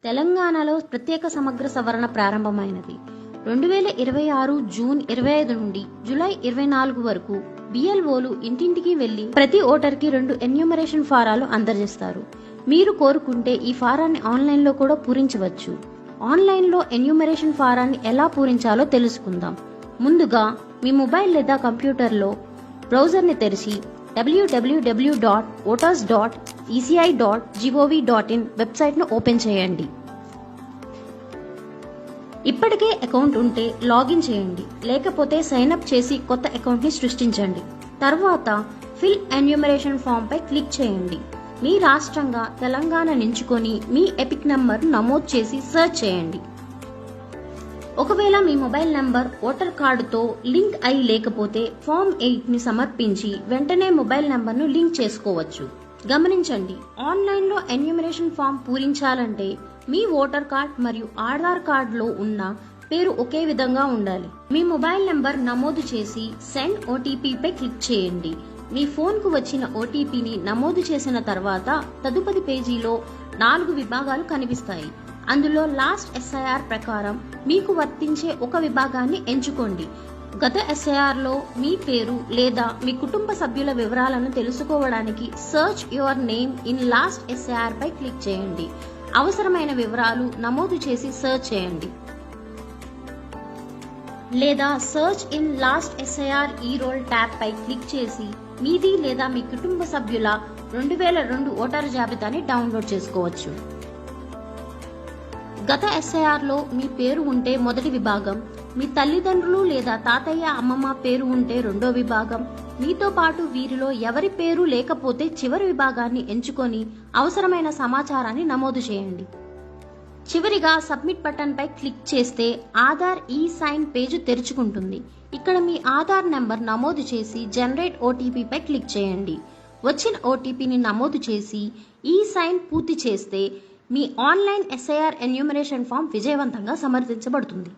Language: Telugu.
తెలంగాణలో ప్రత్యేక సమగ్ర సవరణ ప్రారంభమైనది. 2026 జూన్ 25 నుండి జూలై 24 వరకు బిఎల్ఓలు ఇంటింటికి వెళ్లి ప్రతి ఓటర్కి 2 ఎన్యూమరేషన్ ఫారాలు అందజేస్తారు. మీరు కోరుకుంటే ఈ ఫారాన్ని ఆన్లైన్లో కూడా పూరించవచ్చు. ఆన్లైన్లో ఎన్యూమరేషన్ ఫారాన్ని ఎలా పూరించాలో తెలుసుకుందాం. ముందుగా మీ మొబైల్ లేదా కంప్యూటర్లో బ్రౌజర్ని తెరిచి www.voters.eci.gov.in వెబ్సైట్ను ఓపెన్ చేయండి. ఇప్పటికే అకౌంట్ ఉంటే లాగిన్ చేయండి, లేకపోతే సైన్ అప్ చేసి కొత్త అకౌంట్ని సృష్టించండి. తర్వాత ఫిల్ ఎన్యూమరేషన్ ఫామ్ పై క్లిక్ చేయండి. మీ రాష్ట్రంగా తెలంగాణ ఎంచుకొని మీ ఎపిక్ నంబర్ నమోదు చేసి సెర్చ్ చేయండి. ఒకవేళ మీ మొబైల్ నంబర్ ఓటర్ కార్డుతో లింక్ అయి లేకపోతే ఫామ్ 8ని సమర్పించి వెంటనే మొబైల్ నంబర్ను లింక్ చేసుకోవచ్చు. గమనించండి, ఆన్లైన్లో ఎన్యూమరేషన్ ఫామ్ పూరించాలంటే మీ ఓటర్ కార్డ్ మరియు ఆధార్ కార్డులో ఉన్న పేరు ఒకే విధంగా ఉండాలి. మీ మొబైల్ నంబర్ నమోదు చేసి సెండ్ ఓటీపీ పై క్లిక్ చేయండి. మీ ఫోన్కు వచ్చిన ఓటీపీని నమోదు చేసిన తర్వాత తదుపరి పేజీలో 4 విభాగాలు కనిపిస్తాయి. అందులో లాస్ట్ ఎస్ఐఆర్ ప్రకారం మీకు వర్తించే ఒక విభాగాన్ని ఎంచుకోండి. గత ఎస్ఐఆర్లో మీ పేరు లేదా మీ కుటుంబ సభ్యుల వివరాలను తెలుసుకోవడానికి search your name in last SIR పై క్లిక్ చేయండి. అవసరమైన వివరాలు నమోదు చేసి సర్చ్ చేయండి. లేదా search in last SIR e roll tab పై క్లిక్ చేసి మీది లేదా మీ కుటుంబ సభ్యుల 2002 ఓటర్ జాబితాని డౌన్లోడ్ చేసుకోవచ్చు. గత ఎస్ఐఆర్లో మీ పేరు ఉంటే మొదటి విభాగం, మీ తల్లిదండ్రులు లేదా తాతయ్య అమ్మమ్మ పేరు ఉంటే రెండో విభాగం, మీతో పాటు వీరిలో ఎవరి పేరు లేకపోతే చివరి విభాగాన్ని ఎంచుకొని అవసరమైన సమాచారాన్ని నమోదు చేయండి. చివరిగా సబ్మిట్ బటన్ పై క్లిక్ చేస్తే ఆధార్ ఈ సైన్ పేజ్ తెరుచుకుంటుంది. ఇక్కడ మీ ఆధార్ నెంబర్ నమోదు చేసి జనరేట్ ఓటీపీ పై క్లిక్ చేయండి. వచ్చిన ఓటీపీని నమోదు చేసి ఈ సైన్ పూర్తి చేస్తే మీ ఆన్లైన్ ఎస్ఐఆర్ ఎన్యూమరేషన్ ఫామ్ విజయవంతంగా సమర్థించబడుతుంది.